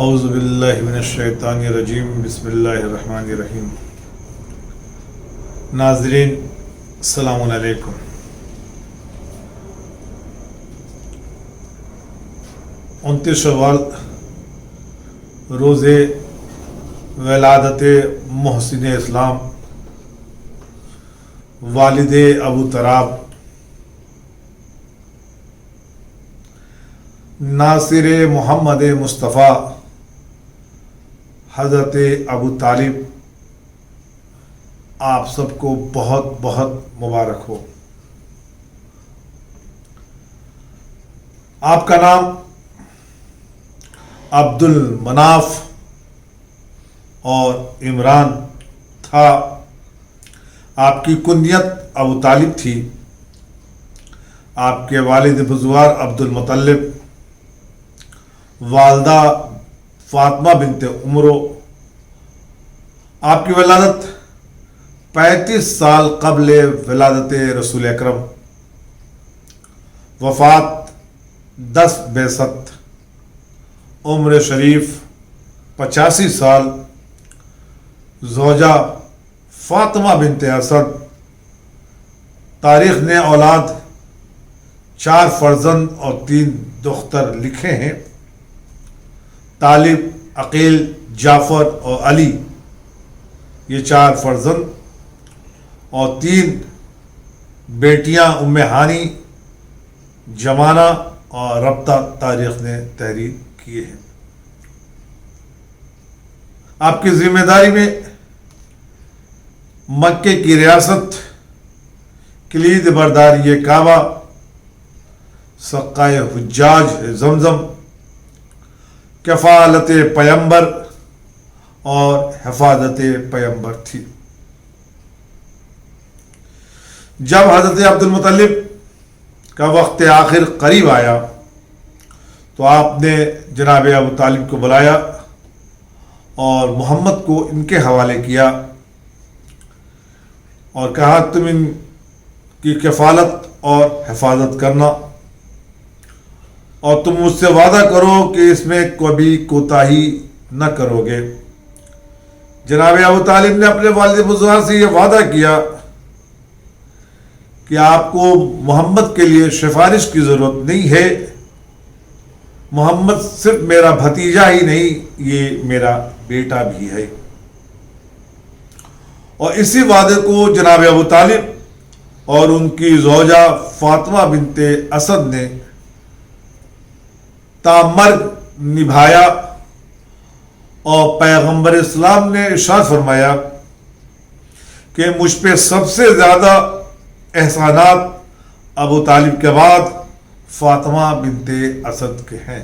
اعوذ باللہ من الشیطان الرجیم بسم اللہ الرحمن الرحیم۔ ناظرین السلام علیکم۔ انتیس شوال روز ولادت محسن اسلام والد ابو تراب ناصر محمد مصطفیٰ حضرت ابو طالب، آپ سب کو بہت بہت مبارک ہو۔ آپ کا نام عبد المناف اور عمران تھا، آپ کی کنیت ابو طالب تھی، آپ کے والد بزرگ عبد المطلب، والدہ فاطمہ بنت عمرو۔ آپ کی ولادت 35 سال قبل ولادت رسول اکرم، وفات 10 بعثت، عمر شریف 85 سال، زوجہ فاطمہ بنت اسد۔ تاریخ نے اولاد 4 فرزند اور 3 دختر لکھے ہیں، طالب، عقیل، جعفر اور علی، یہ 4 فرزند اور 3 بیٹیاں ام ہانی، جمانہ اور ربطہ تاریخ نے تحریر کیے ہیں۔ آپ کی ذمہ داری میں مکے کی ریاست، کلید برداری کعبہ، سقائے حجاج زمزم، کفالت پیمبر اور حفاظت پیمبر تھی۔ جب حضرت عبد المطلب کا وقت آخر قریب آیا تو آپ نے جناب ابو طالب کو بلایا اور محمد کو ان کے حوالے کیا اور کہا تم ان کی کفالت اور حفاظت کرنا، اور تم مجھ سے وعدہ کرو کہ اس میں کبھی کوتاہی نہ کرو گے۔ جناب ابو طالب نے اپنے والد بزرگ سے یہ وعدہ کیا کہ آپ کو محمد کے لیے سفارش کی ضرورت نہیں ہے، محمد صرف میرا بھتیجا ہی نہیں، یہ میرا بیٹا بھی ہے۔ اور اسی وعدے کو جناب ابو طالب اور ان کی زوجہ فاطمہ بنت اسد نے تامرگ نبھایا، اور پیغمبر اسلام نے ارشاد فرمایا کہ مجھ پہ سب سے زیادہ احسانات ابو طالب کے بعد فاطمہ بنت اسد کے ہیں۔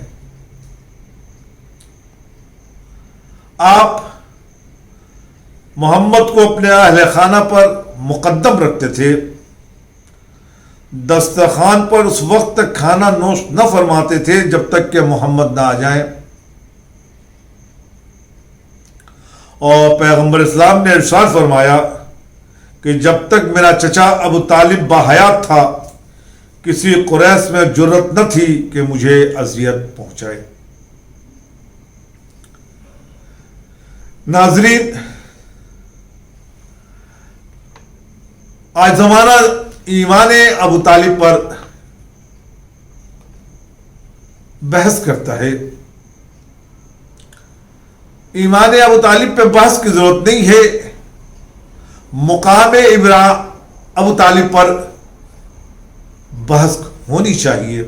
آپ محمد کو اپنے اہل خانہ پر مقدم رکھتے تھے، دسترخوان پر اس وقت تک کھانا نوش نہ فرماتے تھے جب تک کہ محمد نہ آ جائیں، اور پیغمبر اسلام نے ارشاد فرمایا کہ جب تک میرا چچا ابو طالب باحیات تھا کسی قریش میں جرأت نہ تھی کہ مجھے اذیت پہنچائے۔ ناظرین، آج زمانہ ایمان ابو طالب پر بحث کرتا ہے۔ ایمان ابو طالب پہ بحث کی ضرورت نہیں ہے، مقام ابو طالب پر بحث ہونی چاہیے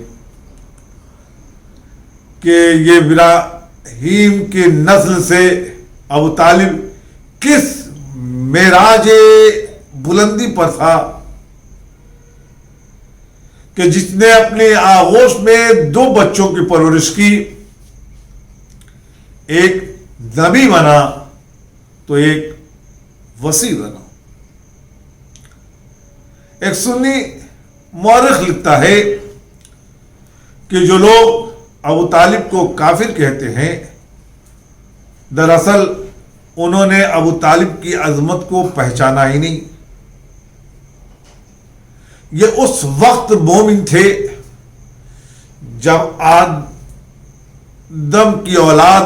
کہ یہ ابراہیم کی نسل سے ابو طالب کس معراج بلندی پر تھا کہ جس نے اپنے آغوش میں 2 بچوں کی پرورش کی، ایک نبی بنا تو ایک وصی بنا۔ ایک سنی مورخ لکھتا ہے کہ جو لوگ ابو طالب کو کافر کہتے ہیں، دراصل انہوں نے ابو طالب کی عظمت کو پہچانا ہی نہیں۔ یہ اس وقت مومن تھے جب آدم کی اولاد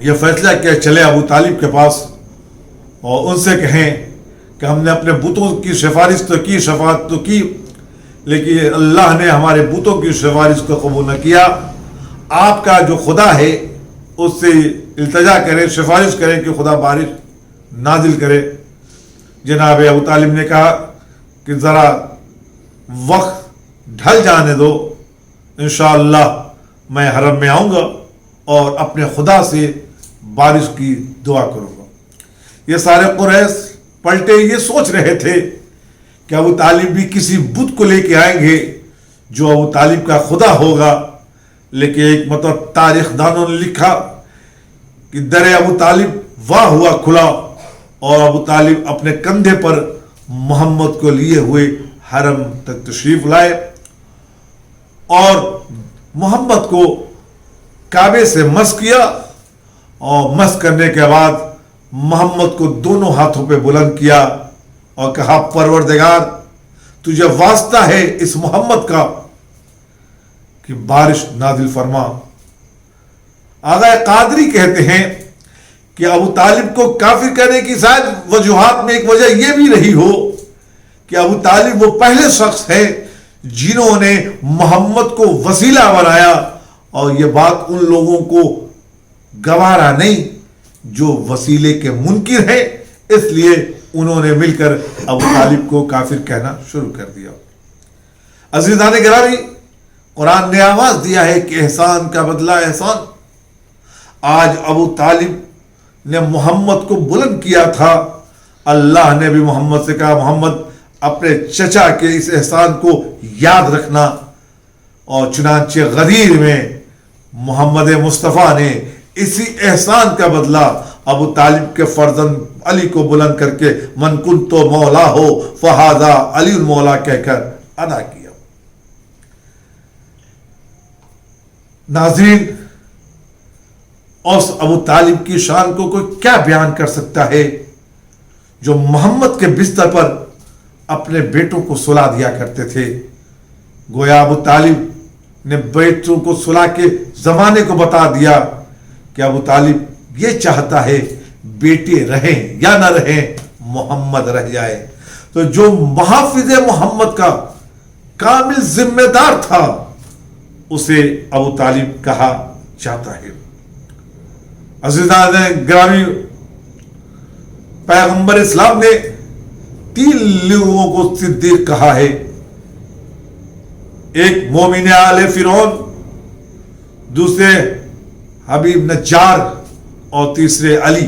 یہ فیصلہ کیا چلے ابو طالب کے پاس اور ان سے کہیں کہ ہم نے اپنے بتوں کی سفارش تو کی، شفاعت تو کی، لیکن اللہ نے ہمارے بتوں کی سفارش کو قبول نہ کیا، آپ کا جو خدا ہے اس سے التجا کریں، سفارش کریں کہ خدا بارش نازل کرے۔ جناب ابو طالب نے کہا کہ ذرا وقت ڈھل جانے دو، انشاءاللہ میں حرم میں آؤں گا اور اپنے خدا سے بارش کی دعا کروں گا۔ یہ سارے قریش پلٹے یہ سوچ رہے تھے کہ ابو طالب بھی کسی بت کو لے کے آئیں گے جو ابو طالب کا خدا ہوگا، لیکن ایک مطلب تاریخ دانوں نے لکھا کہ در ابو طالب واہ ہوا کھلا اور ابو طالب اپنے کندھے پر محمد کو لیے ہوئے حرم تک تشریف لائے اور محمد کو کعبے سے مس کیا، اور مس کرنے کے بعد محمد کو دونوں ہاتھوں پہ بلند کیا اور کہا پروردگار تجھے واسطہ ہے اس محمد کا کہ بارش نازل فرما۔ آغا قادری کہتے ہیں کہ ابو طالب کو کافر کرنے کی شاید وجوہات میں ایک وجہ یہ بھی رہی ہو کہ ابو طالب وہ پہلے شخص ہے جنہوں نے محمد کو وسیلہ بنایا، اور یہ بات ان لوگوں کو گوارا نہیں جو وسیلے کے منکر ہیں، اس لیے انہوں نے مل کر ابو طالب کو کافر کہنا شروع کر دیا۔ عزیزان گرامی، قرآن نے آواز دیا ہے کہ احسان کا بدلہ احسان۔ آج ابو طالب نے محمد کو بلند کیا تھا، اللہ نے بھی محمد سے کہا محمد اپنے چچا کے اس احسان کو یاد رکھنا، اور چنانچہ غدیر میں محمد مصطفیٰ نے اسی احسان کا بدلہ ابو طالب کے فرزند علی کو بلند کر کے من کنت مولا ہو فہذا علی المولا کہہ کر ادا کیا۔ ناظرین، اس ابو طالب کی شان کو کوئی کیا بیان کر سکتا ہے جو محمد کے بستر پر اپنے بیٹوں کو سلا دیا کرتے تھے۔ گویا ابو طالب نے بیٹوں کو سلا کے زمانے کو بتا دیا کہ ابو طالب یہ چاہتا ہے بیٹے رہیں یا نہ رہیں، محمد رہ جائے۔ تو جو محافظ محمد کا کامل ذمہ دار تھا اسے ابو طالب کہا جاتا ہے۔ عزیزان گرامی، پیغمبر اسلام نے 3 لوگوں کو صدیق کہا ہے، ایک مومن آل فرعون، دوسرے حبیب نجار اور تیسرے علی،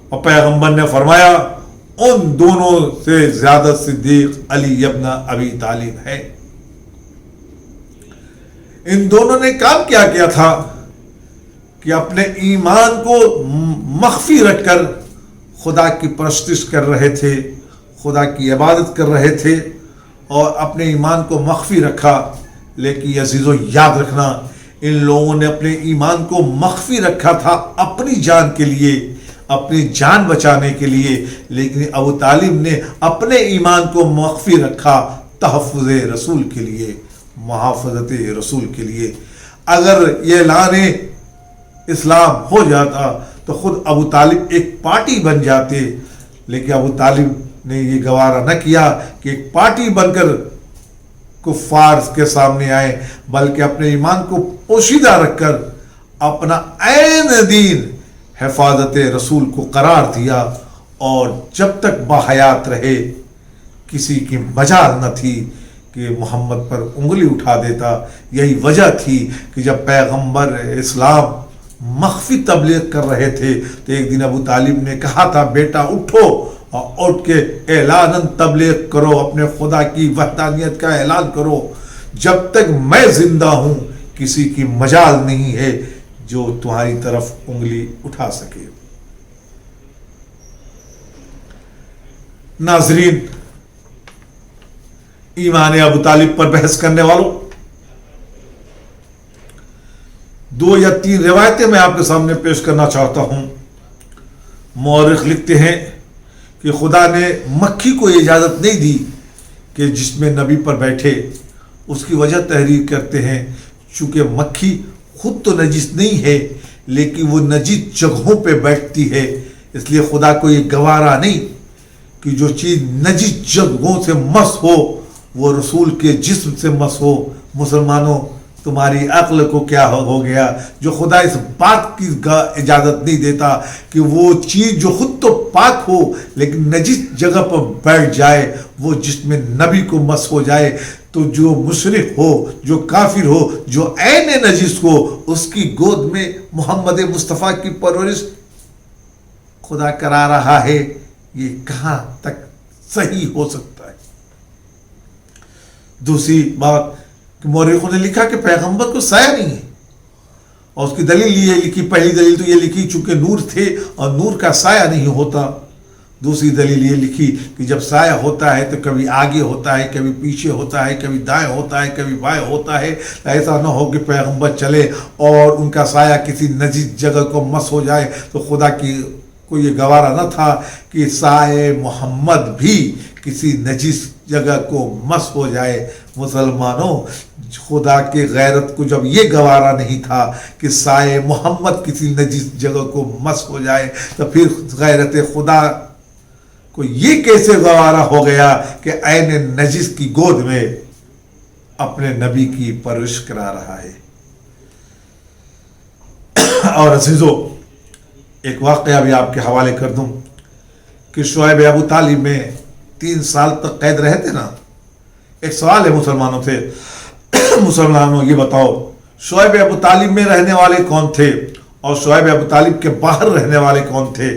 اور پیغمبر نے فرمایا ان دونوں سے زیادہ صدیق علی ابن ابی طالب ہے۔ ان دونوں نے کام کیا تھا کہ اپنے ایمان کو مخفی رکھ کر خدا کی پرستش کر رہے تھے، خدا کی عبادت کر رہے تھے اور اپنے ایمان کو مخفی رکھا۔ لیکن عزیزو یاد رکھنا، ان لوگوں نے اپنے ایمان کو مخفی رکھا تھا اپنی جان کے لیے، اپنی جان بچانے کے لیے، لیکن ابو طالب نے اپنے ایمان کو مخفی رکھا تحفظ رسول کے لیے، محافظت رسول کے لیے۔ اگر یہ اعلان اسلام ہو جاتا تو خود ابو طالب ایک پارٹی بن جاتے، لیکن ابو طالب نے یہ گوارا نہ کیا کہ ایک پارٹی بن کر کفار کے سامنے آئے، بلکہ اپنے ایمان کو پوشیدہ رکھ کر اپنا عین دین حفاظت رسول کو قرار دیا، اور جب تک باحیات رہے کسی کی مجال نہ تھی کہ محمد پر انگلی اٹھا دیتا۔ یہی وجہ تھی کہ جب پیغمبر اسلام مخفی تبلیغ کر رہے تھے تو ایک دن ابو طالب نے کہا تھا بیٹا اٹھو اور اٹھ کے اعلان تبلیغ کرو، اپنے خدا کی وحدانیت کا اعلان کرو، جب تک میں زندہ ہوں کسی کی مجال نہیں ہے جو تمہاری طرف انگلی اٹھا سکے۔ ناظرین، ایمان ابو طالب پر بحث کرنے والوں، 2 یا 3 روایتیں میں آپ کے سامنے پیش کرنا چاہتا ہوں۔ مورخ لکھتے ہیں کہ خدا نے مکھی کو اجازت نہیں دی کہ جس میں نبی پر بیٹھے، اس کی وجہ تحریر کرتے ہیں چونکہ مکھی خود تو نجس نہیں ہے، لیکن وہ نجیس جگہوں پہ بیٹھتی ہے. اس لیے خدا کو یہ گوارا نہیں کہ جو چیز نجیس جگہوں سے مس ہو وہ رسول کے جسم سے مس ہو. مسلمانوں تمہاری عقل کو کیا ہو گیا جو خدا اس بات کی اجازت نہیں دیتا کہ وہ چیز جو خود تو پاک ہو لیکن نجیس جگہ پر بیٹھ جائے وہ جسم نبی کو مس ہو جائے. تو جو مشرک ہو جو کافر ہو جو عین نجیس ہو اس کی گود میں محمد مصطفیٰ کی پرورش خدا کرا رہا ہے. یہ کہاں تک صحیح ہو سکتا ہے؟ دوسری بات کہ مورخوں نے لکھا کہ پیغمبر کو سایہ نہیں ہے اور اس کی دلیل یہ لکھی. پہلی دلیل تو یہ لکھی چونکہ نور تھے اور نور کا سایہ نہیں ہوتا. دوسری دلیل یہ لکھی کہ جب سایہ ہوتا ہے تو کبھی آگے ہوتا ہے کبھی پیچھے ہوتا ہے کبھی دائیں ہوتا ہے کبھی بائیں ہوتا ہے. ایسا نہ ہو کہ پیغمبر چلے اور ان کا سایہ کسی نجیس جگہ کو مس ہو جائے. تو خدا کی کو یہ گوارا نہ تھا کہ سایہ محمد بھی کسی نجیس جگہ کو مس ہو جائے. مسلمانوں خدا کے غیرت کو جب یہ گوارا نہیں تھا کہ سایہ محمد کسی نجیس جگہ کو مس ہو جائے تو پھر غیرت خدا کو یہ کیسے گوارا ہو گیا کہ عین نجیس کی گود میں اپنے نبی کی پرورش کرا رہا ہے. اور عزیزو ایک واقعہ بھی آپ کے حوالے کر دوں کہ شعیب ابو طالب میں 3 سال تک قید رہے تھے نا. ایک سوال ہے مسلمانوں سے، مسلمانوں یہ بتاؤ شعیب ابو طالب میں رہنے والے کون تھے اور شعیب ابو طالب کے باہر رہنے والے کون تھے؟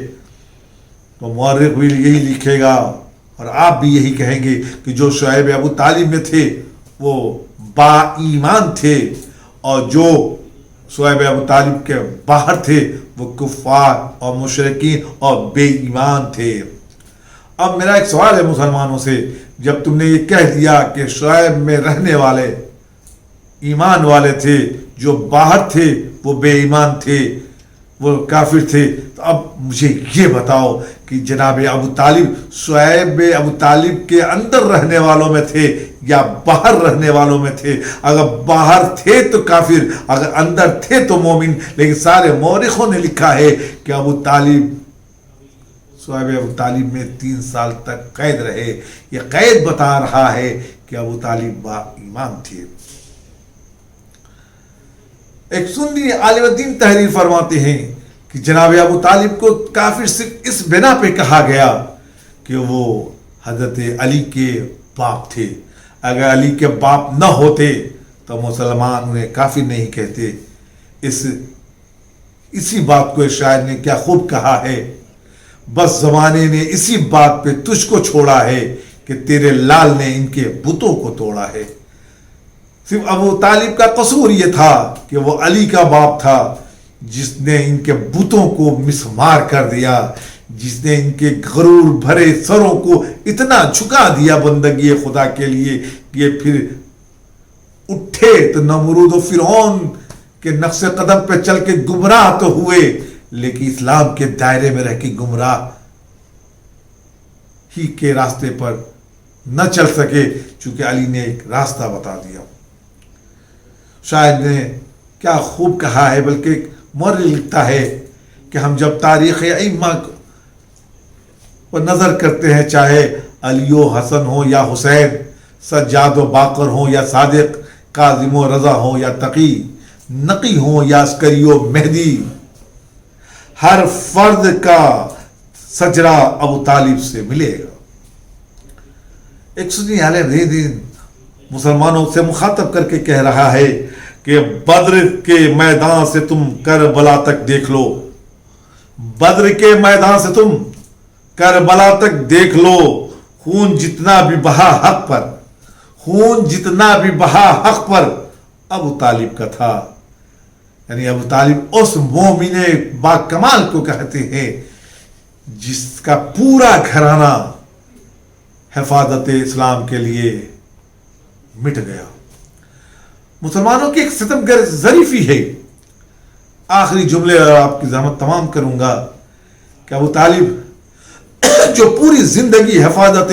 تو مورخ بھی یہی لکھے گا اور آپ بھی یہی کہیں گے کہ جو شعیب ابو طالب میں تھے وہ با ایمان تھے اور جو شعیب ابو طالب کے باہر تھے وہ کفار اور مشرکین اور بے ایمان تھے. اب میرا ایک سوال ہے مسلمانوں سے، جب تم نے یہ کہہ دیا کہ شعیب میں رہنے والے ایمان والے تھے جو باہر تھے وہ بے ایمان تھے وہ کافر تھے، تو اب مجھے یہ بتاؤ کہ جناب ابو طالب شعیب ابو طالب کے اندر رہنے والوں میں تھے یا باہر رہنے والوں میں تھے؟ اگر باہر تھے تو کافر، اگر اندر تھے تو مومن. لیکن سارے مورخوں نے لکھا ہے کہ ابو طالب شعیب ابو طالب میں 3 سال تک قید رہے. یہ قید بتا رہا ہے کہ ابو طالب با ایمان تھے. ایک سنی عالم دین تحریر فرماتے ہیں کہ جناب ابو طالب کو کافر صرف اس بنا پہ کہا گیا کہ وہ حضرت علی کے باپ تھے. اگر علی کے باپ نہ ہوتے تو مسلمان انہیں کافر نہیں کہتے. اسی بات کو شاعر نے کیا خوب کہا ہے، بس زمانے نے اسی بات پہ تجھ کو چھوڑا ہے کہ تیرے لال نے ان کے بتوں کو توڑا ہے. صرف ابو طالب کا قصور یہ تھا کہ وہ علی کا باپ تھا جس نے ان کے بتوں کو مسمار کر دیا، جس نے ان کے غرور بھرے سروں کو اتنا جھکا دیا بندگی خدا کے لیے کہ یہ پھر اٹھے تو نمرود و فرعون کے نقش قدم پہ چل کے گمراہ تو ہوئے لیکن اسلام کے دائرے میں رہ کے گمراہ ہی کے راستے پر نہ چل سکے چونکہ علی نے ایک راستہ بتا دیا. شاید نے کیا خوب کہا ہے، بلکہ مورخ لکھتا ہے کہ ہم جب تاریخ ائمہ پر نظر کرتے ہیں، چاہے علی و حسن ہو یا حسین، سجاد و باقر ہو یا صادق، کاظم و رضا ہو یا تقی، نقی ہو یا عسکری و مہدی، ہر فرد کا سجرہ ابو طالب سے ملے گا. ایک سنی عالم دین مسلمانوں سے مخاطب کر کے کہہ رہا ہے کہ بدر کے میدان سے تم کربلا تک دیکھ لو، بدر کے میدان سے تم کربلا تک دیکھ لو، خون جتنا بھی بہا حق پر، خون جتنا بھی بہا حق پر ابو طالب کا تھا. یعنی ابو طالب اس مومن با کمال کو کہتے ہیں جس کا پورا گھرانہ حفاظت اسلام کے لیے مٹ گیا. مسلمانوں کی ایک ستمگر ظریفی ہے. آخری جملے اور آپ کی زحمت تمام کروں گا کہ ابو طالب جو پوری زندگی حفاظت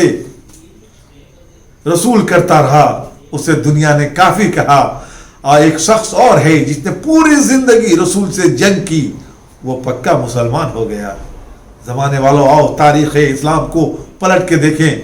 رسول کرتا رہا اسے دنیا نے کافی کہا. اور ایک شخص اور ہے جس نے پوری زندگی رسول سے جنگ کی, وہ پکا مسلمان ہو گیا. زمانے والوں آؤ تاریخ اسلام کو پلٹ کے دیکھیں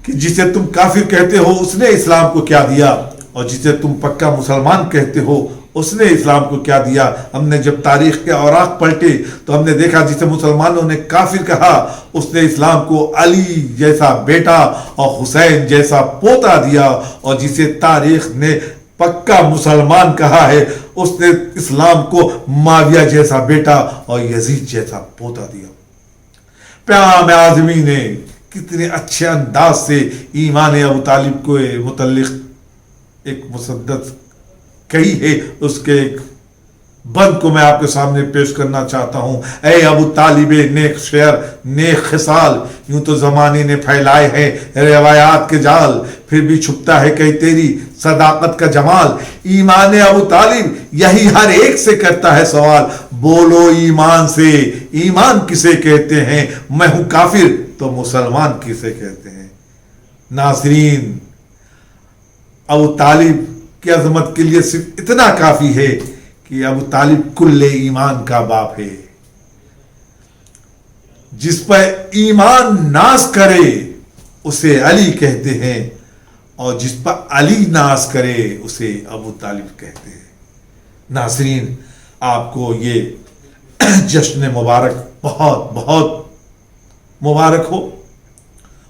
کہ جسے تم کافر کہتے ہو اس نے اسلام کو کیا دیا, اور جسے تم پکا مسلمان کہتے ہو اس نے اسلام کو کیا دیا. ہم نے جب تاریخ کے اوراق پلٹے تو ہم نے دیکھا جسے مسلمانوں نے کافر کہا اس نے اسلام کو علی جیسا بیٹا اور حسین جیسا پوتا دیا, اور جسے تاریخ نے پکا مسلمان کہا ہے اس نے اسلام کو معاویہ جیسا بیٹا اور یزید جیسا پوتا دیا. پیام اعظمی نے کتنے اچھے انداز سے ایمان ابو طالب کو متعلق ایک مسدس کہی ہے. اس کے ایک بند کو میں آپ کے سامنے پیش کرنا چاہتا ہوں. اے ابو طالب نیک شعر نیک خصال, یوں تو زمانے نے پھیلائے ہیں روایات کے جال, پھر بھی چھپتا ہے کہ تیری صداقت کا جمال. ایمان ابو طالب یہی ہر ایک سے کرتا ہے سوال, بولو ایمان سے ایمان کسے کہتے ہیں, میں ہوں کافر تو مسلمان کسے کہتے ہیں. ناظرین, ابو طالب کی عظمت کے لیے صرف اتنا کافی ہے کہ ابو طالب کل ایمان کا باپ ہے. جس پر ایمان ناز کرے اسے علی کہتے ہیں, اور جس پر علی ناز کرے اسے ابو طالب کہتے ہیں. ناظرین, آپ کو یہ جشن مبارک بہت بہت مبارک ہو,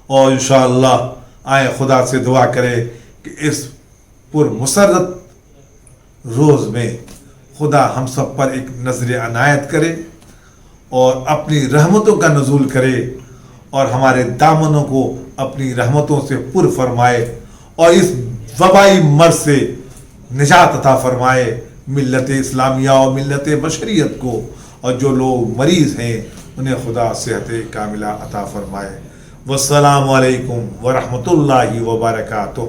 اور انشاءاللہ آئیں خدا سے دعا کریں کہ اس پر مسرت روز میں خدا ہم سب پر ایک نظر عنایت کرے اور اپنی رحمتوں کا نزول کرے, اور ہمارے دامنوں کو اپنی رحمتوں سے پر فرمائے, اور اس وبائی مرض سے نجات عطا فرمائے ملت اسلامیہ اور ملت بشریت کو, اور جو لوگ مریض ہیں انہیں خدا صحت کاملہ عطا فرمائے. والسلام علیکم ورحمۃ اللہ وبرکاتہ.